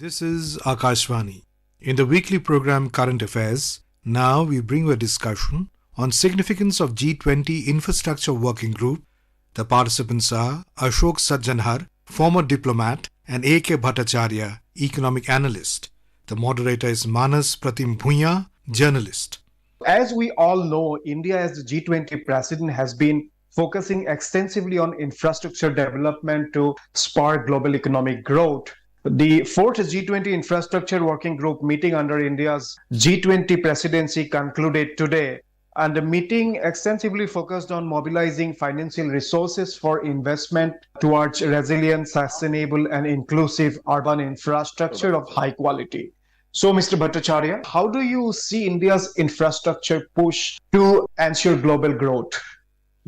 This is Akashvani. In the weekly program Current Affairs, now we bring you a discussion on significance of G20 Infrastructure Working Group. The participants are Ashok Sajjanhar, former diplomat, and A.K. Bhattacharya, economic analyst. The moderator is Manas Pratim Bhuya, journalist. As we all know, India as the G20 president has been focusing extensively on infrastructure development to spark global economic growth. The fourth G20 Infrastructure Working Group meeting under India's G20 presidency concluded today, and the meeting extensively focused on mobilizing financial resources for investment towards resilient, sustainable, and inclusive urban infrastructure of high quality. So, Mr. Bhattacharya, how do you see India's infrastructure push to ensure global growth?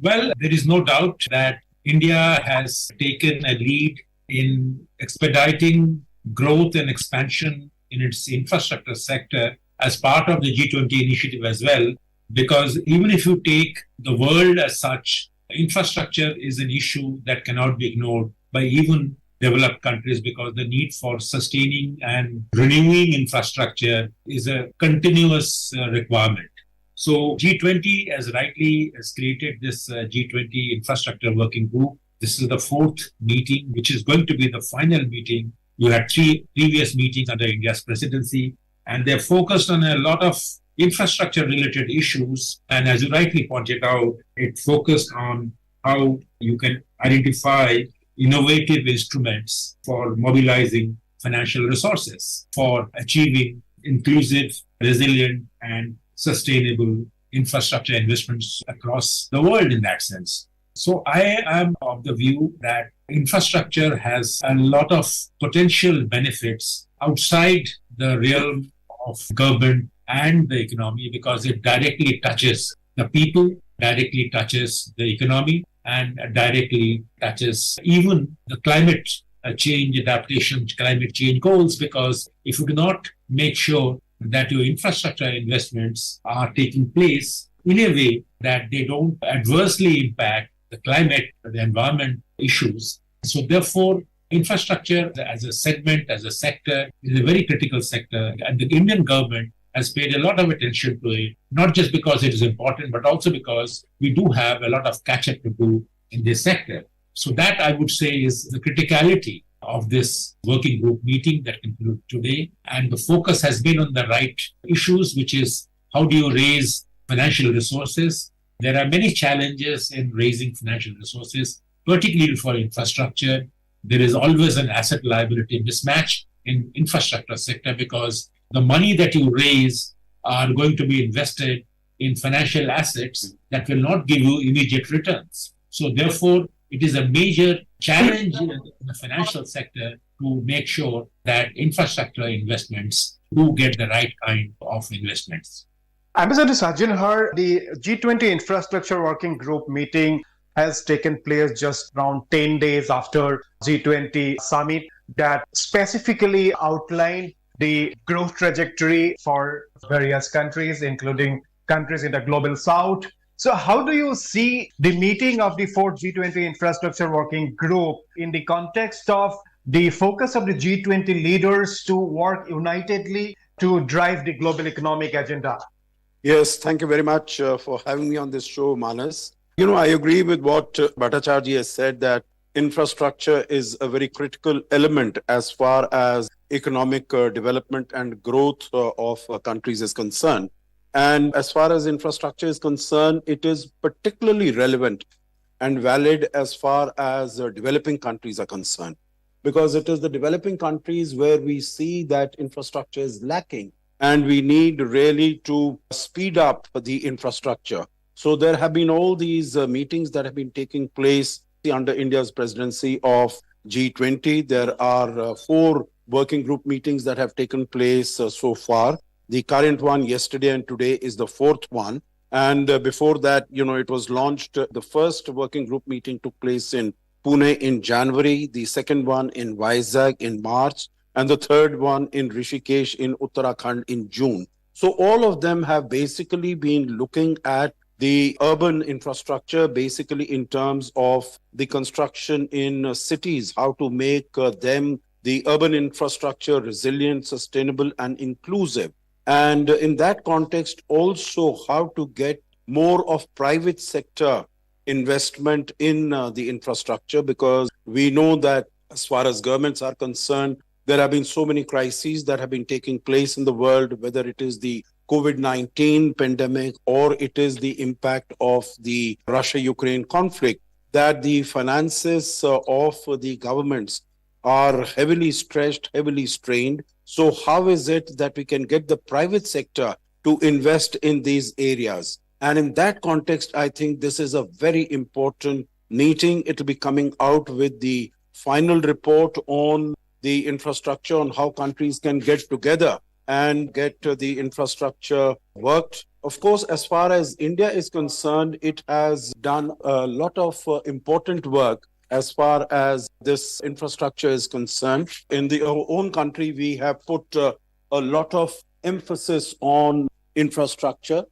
Well, there is no doubt that India has taken a lead in expediting growth and expansion in its infrastructure sector as part of the G20 initiative as well, because even if you take the world as such, infrastructure is an issue that cannot be ignored by even developed countries, because the need for sustaining and renewing infrastructure is a continuous requirement. So G20 has created this G20 Infrastructure Working Group. This is the fourth meeting, which is going to be the final meeting. You had 3 previous meetings under India's presidency, and they're focused on a lot of infrastructure-related issues. And as you rightly pointed out, it focused on how you can identify innovative instruments for mobilizing financial resources for achieving inclusive, resilient, and sustainable infrastructure investments across the world in that sense. So I am of the view that infrastructure has a lot of potential benefits outside the realm of government and the economy, because it directly touches the people, directly touches the economy, and directly touches even the climate change adaptation, climate change goals, because if you do not make sure that your infrastructure investments are taking place in a way that they don't adversely impact the climate, the environment issues. So therefore, infrastructure as a segment, as a sector, is a very critical sector. And the Indian government has paid a lot of attention to it, not just because it is important, but also because we do have a lot of catch-up to do in this sector. So that, I would say, is the criticality of this working group meeting that concluded today. And the focus has been on the right issues, which is how do you raise financial resources? There are many challenges in raising financial resources, particularly for infrastructure. There is always an asset liability mismatch in infrastructure sector, because the money that you raise are going to be invested in financial assets that will not give you immediate returns. So therefore, it is a major challenge in the financial sector to make sure that infrastructure investments do get the right kind of investments. Ambassador Sajjanhar, the G20 Infrastructure Working Group meeting has taken place just around 10 days after G20 summit that specifically outlined the growth trajectory for various countries, including countries in the global south. So how do you see the meeting of the fourth G20 Infrastructure Working Group in the context of the focus of the G20 leaders to work unitedly to drive the global economic agenda? Yes, thank you very much for having me on this show, Manas. I agree with what Bhattacharya has said, that infrastructure is a very critical element as far as economic development and growth of countries is concerned. And as far as infrastructure is concerned, it is particularly relevant and valid as far as developing countries are concerned, because it is the developing countries where we see that infrastructure is lacking, and we need really to speed up the infrastructure. So there have been all these meetings that have been taking place under India's presidency of G20. There are 4 working group meetings that have taken place so far. The current one yesterday and today is the 4th one. And before that, it was launched. The first working group meeting took place in Pune in January, the second one in Vizag in March, and the third one in Rishikesh in Uttarakhand in June. So all of them have basically been looking at the urban infrastructure, basically in terms of the construction in cities, how to make them the urban infrastructure resilient, sustainable, and inclusive. And in that context, also how to get more of private sector investment in the infrastructure, because we know that as far as governments are concerned, there have been so many crises that have been taking place in the world, whether it is the COVID-19 pandemic or it is the impact of the Russia-Ukraine conflict, that the finances of the governments are heavily stretched, heavily strained. So how is it that we can get the private sector to invest in these areas? And in that context, I think this is a very important meeting. It will be coming out with the final report on the infrastructure, on how countries can get together and get the infrastructure worked. Of course, as far as India is concerned, it has done a lot of important work as far as this infrastructure is concerned. In our own country, we have put a lot of emphasis on infrastructure.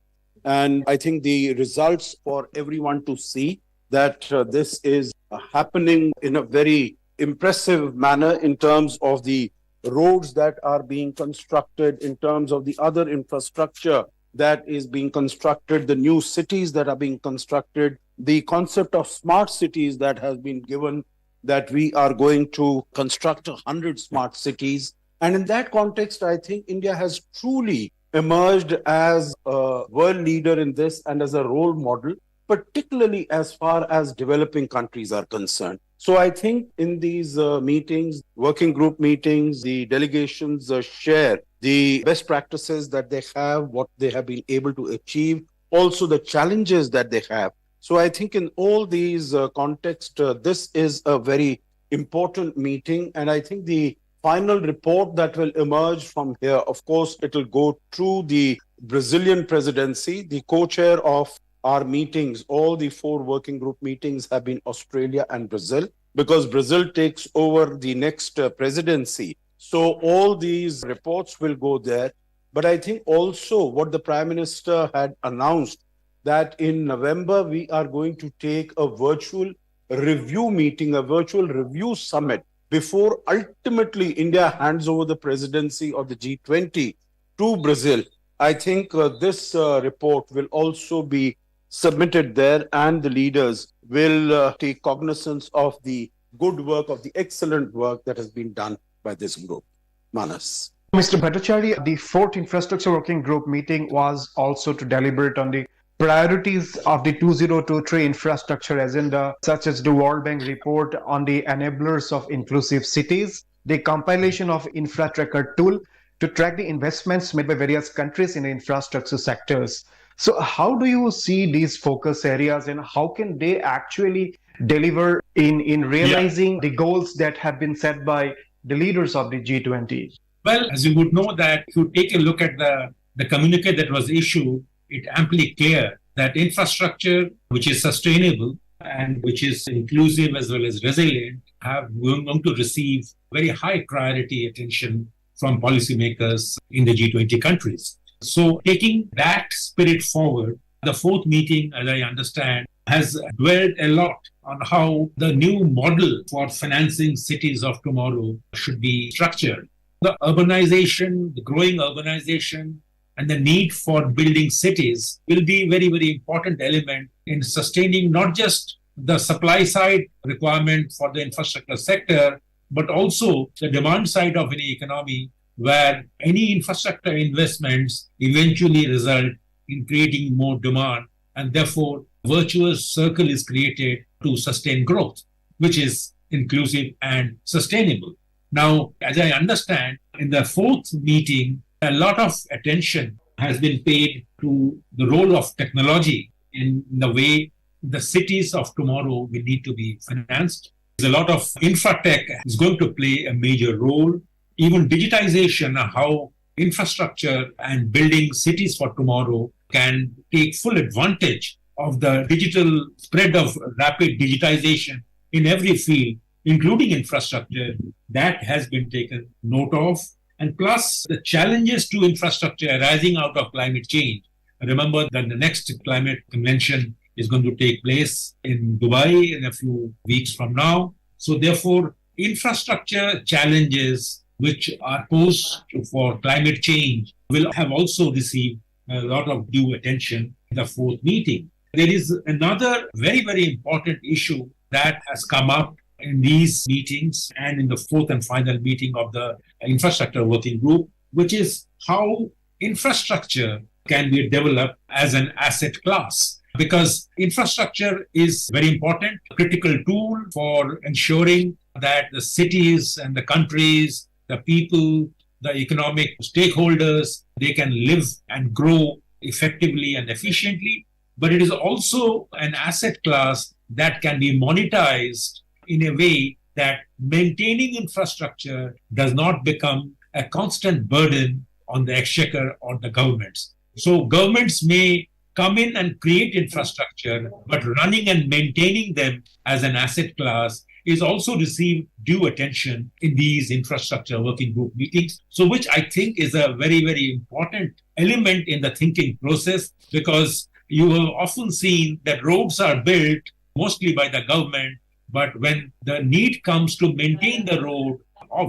And I think the results for everyone to see that this is happening in a very impressive manner in terms of the roads that are being constructed, in terms of the other infrastructure that is being constructed, the new cities that are being constructed, the concept of smart cities that has been given, that we are going to construct 100 smart cities. And in that context, I think India has truly emerged as a world leader in this and as a role model, particularly as far as developing countries are concerned. So I think in these meetings, working group meetings, the delegations share the best practices that they have, what they have been able to achieve, also the challenges that they have. So I think in all these contexts, this is a very important meeting. And I think the final report that will emerge from here, of course, it will go through the Brazilian presidency. The co-chair of our meetings, all the 4 working group meetings have been Australia and Brazil, because Brazil takes over the next presidency. So all these reports will go there. But I think also what the Prime Minister had announced, that in November, we are going to take a virtual review meeting, a virtual review summit, before ultimately India hands over the presidency of the G20 to Brazil. I think this report will also be submitted there, and the leaders will take cognizance of the good work, of the excellent work that has been done by this group. Manas. Mr. Bhattacharya, the 4th Infrastructure Working Group meeting was also to deliberate on the priorities of the 2023 infrastructure agenda, such as the World Bank report on the enablers of inclusive cities, the compilation of infrastructure tool to track the investments made by various countries in the infrastructure sectors. So how do you see these focus areas, and how can they actually deliver in realizing the goals that have been set by the leaders of the G20? Well, as you would know, that if you take a look at the communique that was issued, it amply clear that infrastructure which is sustainable and which is inclusive as well as resilient have going to receive very high priority attention from policymakers in the G20 countries. So taking that spirit forward, the 4th meeting, as I understand, has dwelled a lot on how the new model for financing cities of tomorrow should be structured. The urbanization, the growing urbanization, and the need for building cities will be very, very important element in sustaining not just the supply side requirement for the infrastructure sector, but also the demand side of any economy, where any infrastructure investments eventually result in creating more demand, and therefore virtuous circle is created to sustain growth, which is inclusive and sustainable. Now, as I understand, in the 4th meeting, a lot of attention has been paid to the role of technology in the way the cities of tomorrow will need to be financed. There's a lot of infratech is going to play a major role. Even digitization, how infrastructure and building cities for tomorrow can take full advantage of the digital spread of rapid digitization in every field, including infrastructure, that has been taken note of. And plus the challenges to infrastructure arising out of climate change. Remember that the next climate convention is going to take place in Dubai in a few weeks from now. So therefore, infrastructure challenges which are posed for climate change will have also received a lot of due attention in the fourth meeting. There is another very, very important issue that has come up in these meetings and in the fourth and final meeting of the infrastructure working group, which is how infrastructure can be developed as an asset class. Because infrastructure is very important, a critical tool for ensuring that the cities and the countries, the people, the economic stakeholders, they can live and grow effectively and efficiently. But it is also an asset class that can be monetized in a way that maintaining infrastructure does not become a constant burden on the exchequer or the governments. So governments may come in and create infrastructure, but running and maintaining them as an asset class is also received due attention in these infrastructure working group meetings. So which I think is a very, very important element in the thinking process, because you have often seen that roads are built mostly by the government, but when the need comes to maintain the road,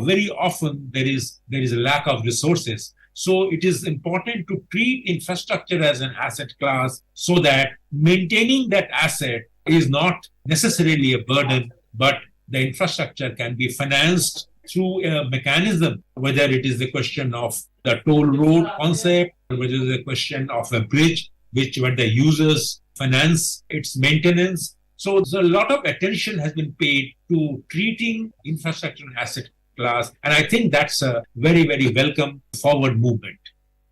very often there is a lack of resources. So it is important to treat infrastructure as an asset class so that maintaining that asset is not necessarily a burden, but the infrastructure can be financed through a mechanism, whether it is the question of the toll road concept, or whether it is a question of a bridge, which when the users finance its maintenance. So a lot of attention has been paid to treating infrastructure asset class. And I think that's a very, very welcome forward movement.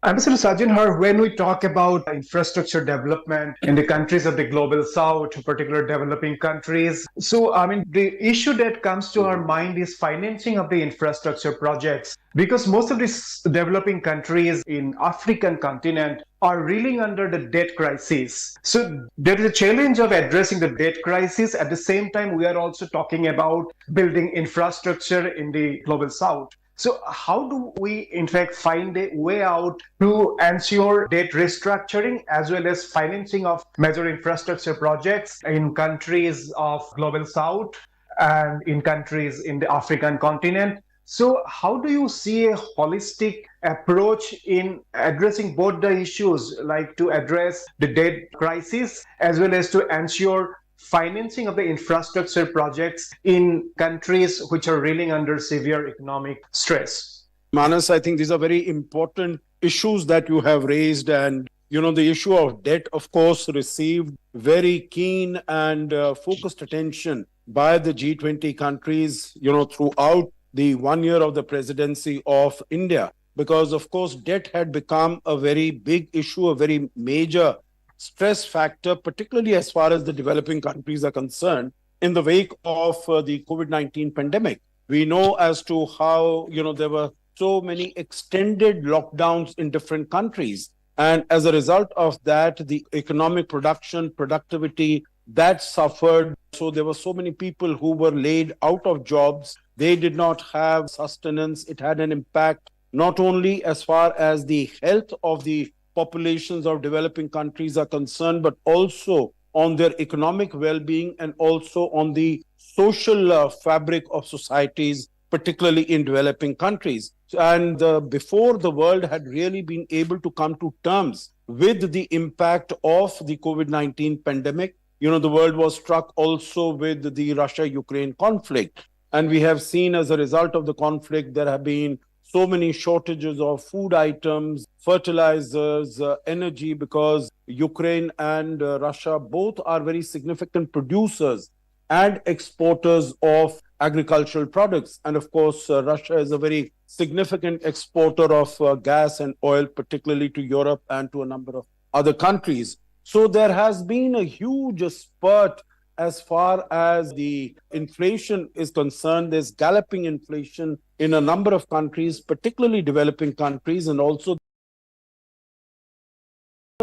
Ambassador Sajjan, when we talk about infrastructure development in the countries of the global south, particular developing countries, so the issue that comes to our mind is financing of the infrastructure projects, because most of these developing countries in African continent are reeling under the debt crisis. So there is a challenge of addressing the debt crisis. At the same time, we are also talking about building infrastructure in the global south. So how do we, in fact, find a way out to ensure debt restructuring as well as financing of major infrastructure projects in countries of global south and in countries in the African continent? So how do you see a holistic approach in addressing both the issues, like to address the debt crisis as well as to ensure financing of the infrastructure projects in countries which are reeling under severe economic stress? Manas, I think these are very important issues that you have raised. And, the issue of debt, of course, received very keen and focused attention by the G20 countries, throughout the 1 year of the presidency of India. Because, of course, debt had become a very big issue, a very major stress factor, particularly as far as the developing countries are concerned, in the wake of the COVID-19 pandemic. We know as to how, there were so many extended lockdowns in different countries. And as a result of that, the economic productivity, that suffered. So there were so many people who were laid out of jobs. They did not have sustenance. It had an impact not only as far as the health of the populations of developing countries are concerned, but also on their economic well-being and also on the social fabric of societies, particularly in developing countries. And before the world had really been able to come to terms with the impact of the COVID-19 pandemic, the world was struck also with the Russia-Ukraine conflict. And we have seen as a result of the conflict, there have been so many shortages of food items, fertilizers, energy, because Ukraine and Russia both are very significant producers and exporters of agricultural products. And of course, Russia is a very significant exporter of gas and oil, particularly to Europe and to a number of other countries. So there has been a huge spurt as far as the inflation is concerned. There's galloping inflation in a number of countries, particularly developing countries, and also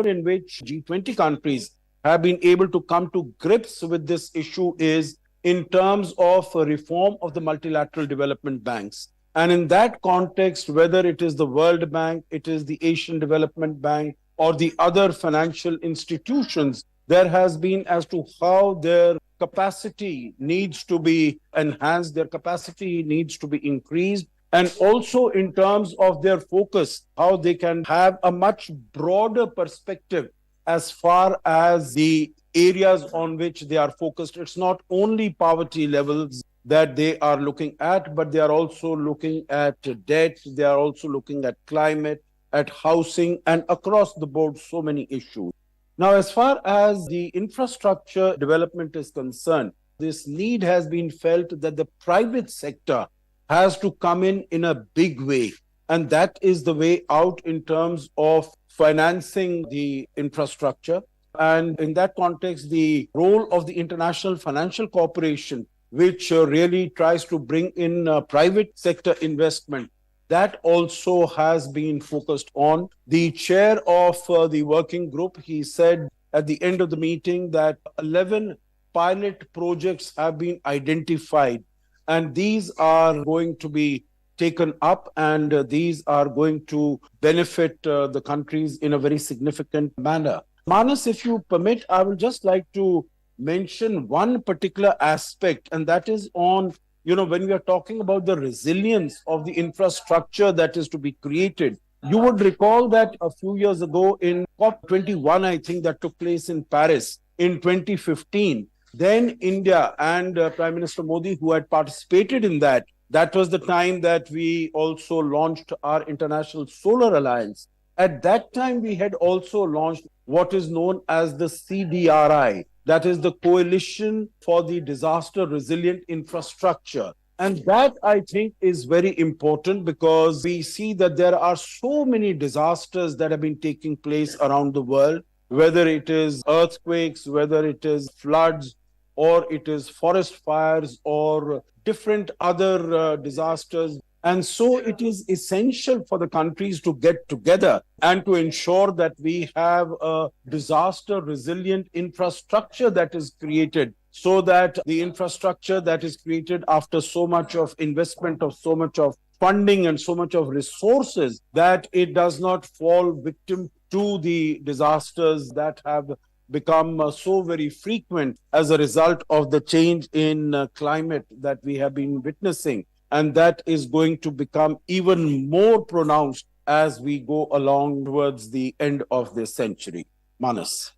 in which G20 countries have been able to come to grips with this issue is in terms of reform of the multilateral development banks. And in that context, whether it is the World Bank, it is the Asian Development Bank, or the other financial institutions, there has been as to how their capacity needs to be enhanced, their capacity needs to be increased, and also in terms of their focus, how they can have a much broader perspective as far as the areas on which they are focused. It's not only poverty levels that they are looking at, but they are also looking at debt, they are also looking at climate, at housing, and across the board, so many issues. Now, as far as the infrastructure development is concerned, this need has been felt that the private sector has to come in a big way. And that is the way out in terms of financing the infrastructure. And in that context, the role of the International Financial Corporation, which really tries to bring in private sector investment, that also has been focused on. The chair of the working group, he said at the end of the meeting that 11 pilot projects have been identified, and these are going to be taken up, and these are going to benefit the countries in a very significant manner. Manas, if you permit, I would just like to mention one particular aspect, and that is on, when we are talking about the resilience of the infrastructure that is to be created. You would recall that a few years ago in COP21, I think that took place in Paris in 2015, then India and Prime Minister Modi, who had participated in that, that was the time that we also launched our International Solar Alliance. At that time, we had also launched what is known as the CDRI, that is the Coalition for the Disaster Resilient Infrastructure. And that, I think, is very important because we see that there are so many disasters that have been taking place around the world, whether it is earthquakes, whether it is floods, or it is forest fires, or different other disasters. And so it is essential for the countries to get together and to ensure that we have a disaster resilient infrastructure that is created, so that the infrastructure that is created after so much of investment, of so much of funding and so much of resources, that it does not fall victim to the disasters that have become so very frequent as a result of the change in climate that we have been witnessing. And that is going to become even more pronounced as we go along towards the end of this century. Manas.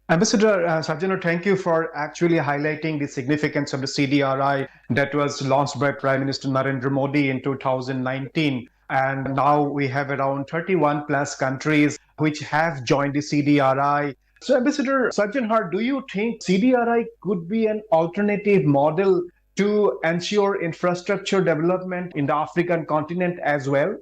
Ambassador Sajjana, thank you for actually highlighting the significance of the CDRI that was launched by Prime Minister Narendra Modi in 2019. And now we have around 31 plus countries which have joined the CDRI. So, Ambassador Sajjan, do you think CDRI could be an alternative model to ensure infrastructure development in the African continent as well?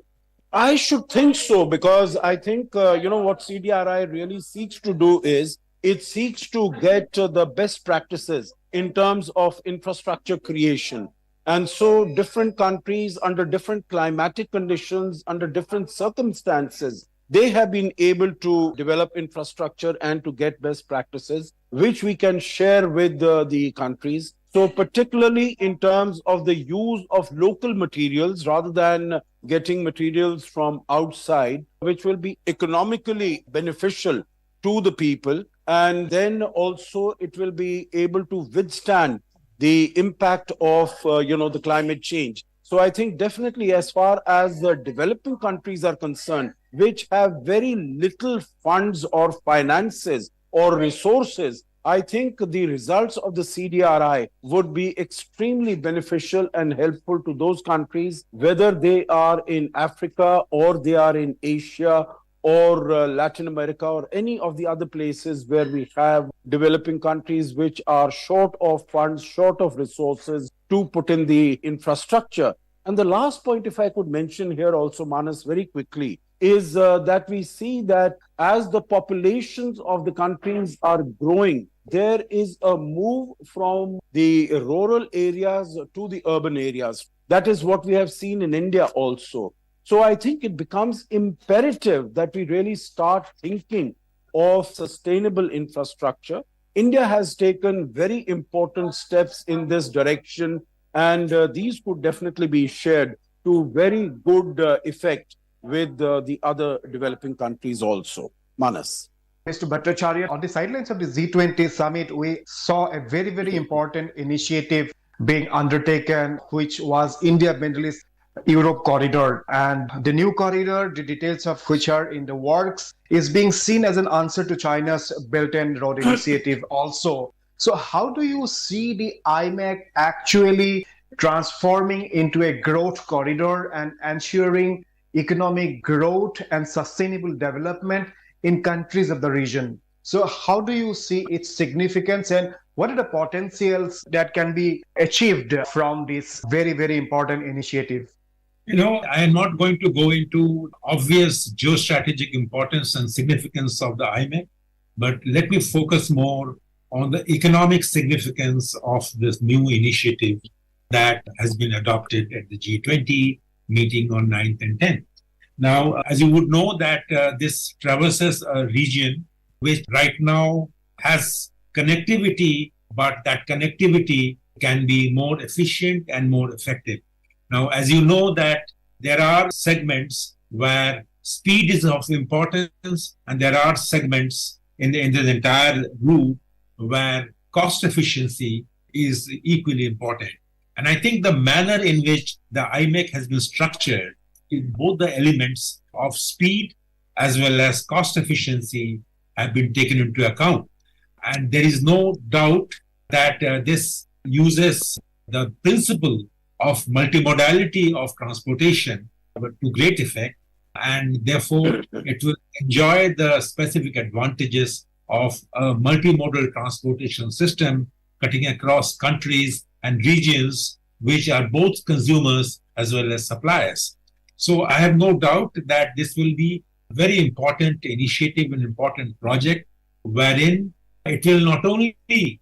I should think so, because I think, what CDRI really seeks to do is it seeks to get the best practices in terms of infrastructure creation. And so different countries under different climatic conditions, under different circumstances, they have been able to develop infrastructure and to get best practices, which we can share with the countries. So particularly in terms of the use of local materials rather than getting materials from outside, which will be economically beneficial to the people. And then also it will be able to withstand the impact of, the climate change. So I think definitely as far as the developing countries are concerned, which have very little funds or finances or resources, I think the results of the CDRI would be extremely beneficial and helpful to those countries, whether they are in Africa or they are in Asia or Latin America or any of the other places where we have developing countries which are short of funds, short of resources to put in the infrastructure. And the last point, if I could mention here also, Manas, very quickly, is that we see that as the populations of the countries are growing, there is a move from the rural areas to the urban areas. That is what we have seen in India also. So I think it becomes imperative that we really start thinking of sustainable infrastructure. India has taken very important steps in this direction, and these could definitely be shared to very good effect with the other developing countries also. Manas. Mr. Bhattacharya, on the sidelines of the G20 summit, we saw a very, very important initiative being undertaken, which was India Middle East Europe corridor. And the new corridor, the details of which are in the works, is being seen as an answer to China's Belt and Road Initiative also. So, how do you see the IMEC actually transforming into a growth corridor and ensuring economic growth and sustainable development in countries of the region? So, how do you see its significance and what are the potentials that can be achieved from this very, very important initiative? I am not going to go into obvious geostrategic importance and significance of the IMEC, but let me focus more on the economic significance of this new initiative that has been adopted at the G20 meeting on 9th and 10th. Now, as you would know, that this traverses a region which right now has connectivity, but that connectivity can be more efficient and more effective. Now, as you know, that there are segments where speed is of importance, and there are segments in the entire route where cost efficiency is equally important. And I think the manner in which the IMEC has been structured in both the elements of speed as well as cost efficiency have been taken into account. And there is no doubt that this uses the principle of multimodality of transportation to great effect, and therefore it will enjoy the specific advantages of a multimodal transportation system cutting across countries and regions which are both consumers as well as suppliers. So I have no doubt that this will be a very important initiative and important project wherein it will not only be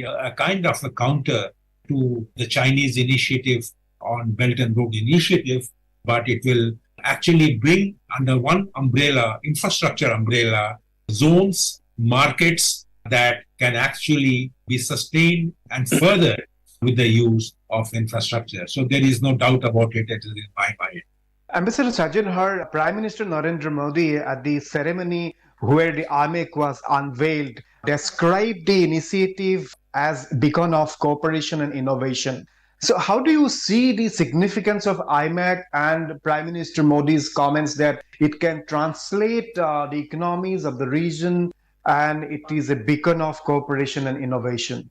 a kind of a counter to the Chinese initiative on Belt and Road Initiative, but it will actually bring under one umbrella, infrastructure umbrella, zones, markets that can actually be sustained and furthered with the use of infrastructure. So there is no doubt about it, in my mind. Ambassador Sajjan Har, Prime Minister Narendra Modi at the ceremony where the IMEC was unveiled described the initiative as beacon of cooperation and innovation. So how do you see the significance of IMEC and Prime Minister Modi's comments that it can translate the economies of the region and it is a beacon of cooperation and innovation?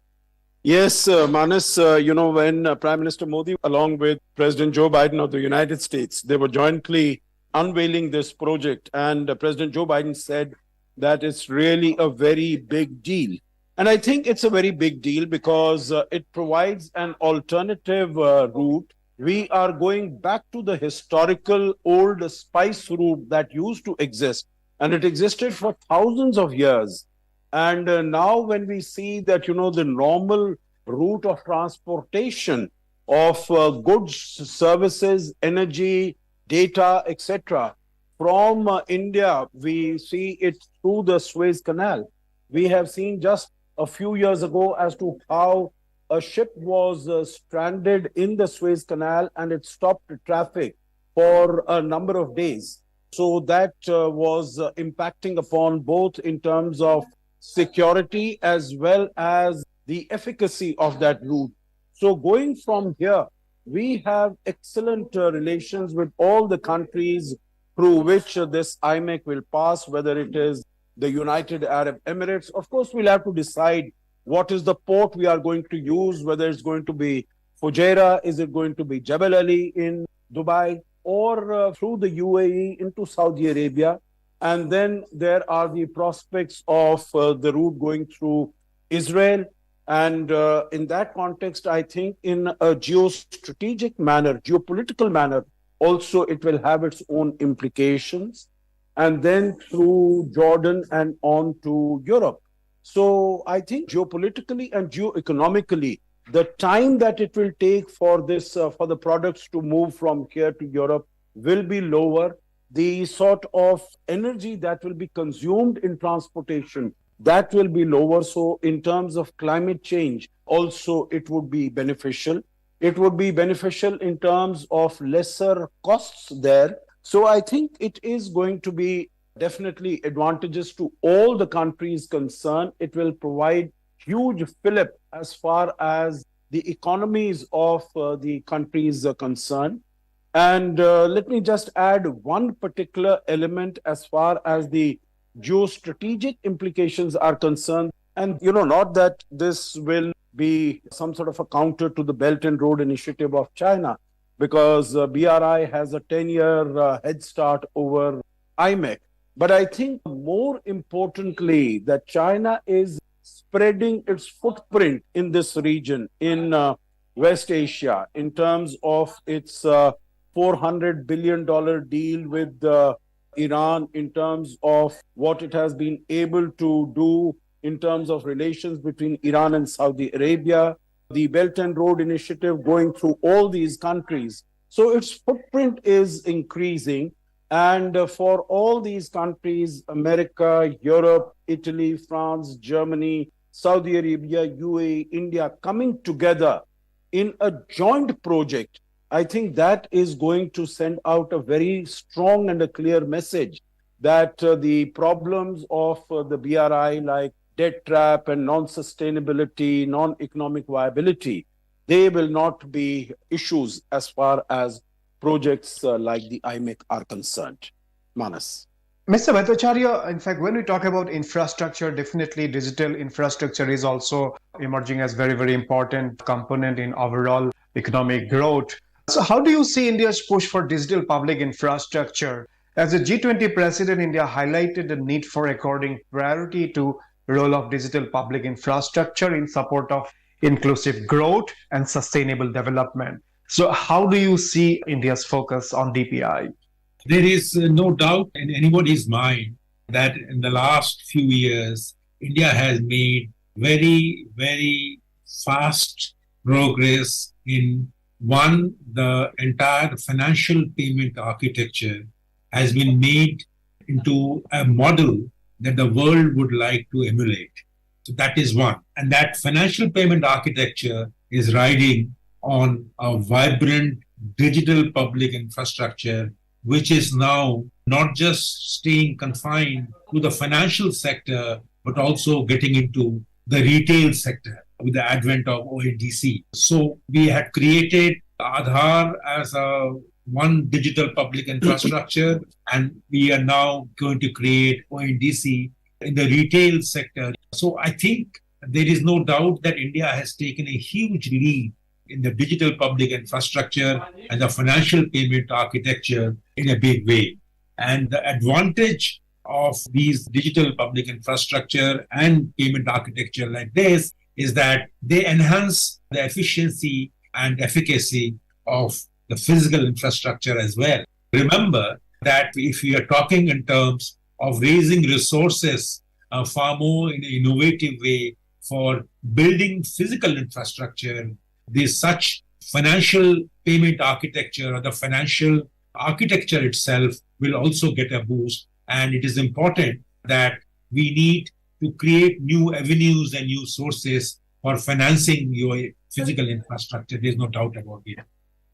Yes, Manas, when Prime Minister Modi, along with President Joe Biden of the United States, they were jointly unveiling this project. And President Joe Biden said that it's really a very big deal. And I think it's a very big deal because it provides an alternative route. We are going back to the historical old spice route that used to exist. And it existed for thousands of years. And now when we see that, the normal route of transportation of goods, services, energy, data, etc., from India, we see it through the Suez Canal. We have seen just a few years ago as to how a ship was stranded in the Suez Canal and it stopped traffic for a number of days. So that was impacting upon both in terms of security as well as the efficacy of that route. So going from here, we have excellent relations with all the countries through which this IMEC will pass, whether it is the United Arab Emirates. Of course, we'll have to decide what is the port we are going to use, whether it's going to be Fujairah, is it going to be Jebel Ali in Dubai, or through the UAE into Saudi Arabia. And then there are the prospects of the route going through Israel. And in that context, I think in a geostrategic manner, geopolitical manner, also it will have its own implications. And then through Jordan and on to Europe. So I think geopolitically and geoeconomically, the time that it will take for this, for the products to move from here to Europe will be lower. The sort of energy that will be consumed in transportation, that will be lower. So in terms of climate change, also it would be beneficial. It would be beneficial in terms of lesser costs there. So I think it is going to be definitely advantages to all the countries concerned. It will provide huge fillip as far as the economies of the countries are concerned. And let me just add one particular element as far as the geostrategic implications are concerned. And, not that this will be some sort of a counter to the Belt and Road Initiative of China, because BRI has a 10-year head start over IMEC. But I think more importantly, that China is spreading its footprint in this region, in West Asia, in terms of its $400 billion deal with Iran, in terms of what it has been able to do in terms of relations between Iran and Saudi Arabia, the Belt and Road Initiative going through all these countries. So its footprint is increasing. And for all these countries, America, Europe, Italy, France, Germany, Saudi Arabia, UAE, India, coming together in a joint project, I think that is going to send out a very strong and a clear message that the problems of the BRI, like debt trap and non-sustainability, non-economic viability, they will not be issues as far as projects like the IMEC are concerned. Manas. Mr. Bhattacharya, in fact, when we talk about infrastructure, definitely digital infrastructure is also emerging as very, very important component in overall economic growth. So how do you see India's push for digital public infrastructure? As a G20 president, India highlighted the need for according priority to role of digital public infrastructure in support of inclusive growth and sustainable development. So how do you see India's focus on DPI? There is no doubt in anybody's mind that in the last few years, India has made very, very fast progress in one, the entire financial payment architecture has been made into a model that the world would like to emulate. So that is one. And that financial payment architecture is riding on a vibrant digital public infrastructure, which is now not just staying confined to the financial sector, but also getting into the retail sector with the advent of ONDC. So we had created Aadhaar as a one digital public infrastructure, and we are now going to create ONDC in the retail sector. So I think there is no doubt that India has taken a huge lead in the digital public infrastructure and the financial payment architecture in a big way. And the advantage of these digital public infrastructure and payment architecture like this is that they enhance the efficiency and efficacy of the physical infrastructure as well. Remember that if we are talking in terms of raising resources far more in an innovative way for building physical infrastructure, this such financial payment architecture or the financial architecture itself will also get a boost. And it is important that we need to create new avenues and new sources for financing your physical infrastructure. There's no doubt about it.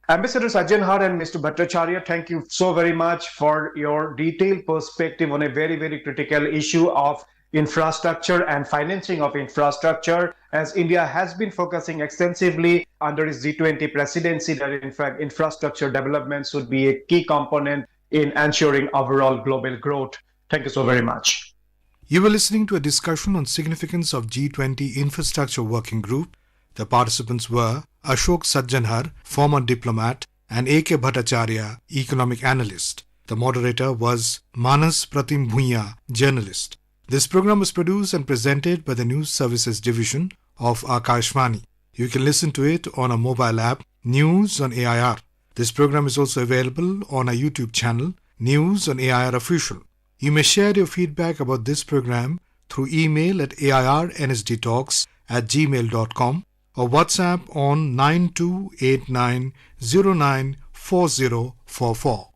Ambassador Sajjanhar and Mr. Bhattacharya, thank you so very much for your detailed perspective on a very, very critical issue of infrastructure and financing of infrastructure, as India has been focusing extensively under its G20 presidency that in fact infrastructure development should be a key component in ensuring overall global growth. Thank you so very much. You were listening to a discussion on significance of G20 Infrastructure Working Group. The participants were Ashok Sajjanhar, former diplomat, and A.K. Bhattacharya, economic analyst. The moderator was Manas Pratim Bhuiya, journalist. This program was produced and presented by the News Services Division of Akashvani. You can listen to it on a mobile app, News on AIR. This program is also available on our YouTube channel, News on AIR Official. You may share your feedback about this program through email at airnsdtalks@gmail.com or WhatsApp on 9289094044.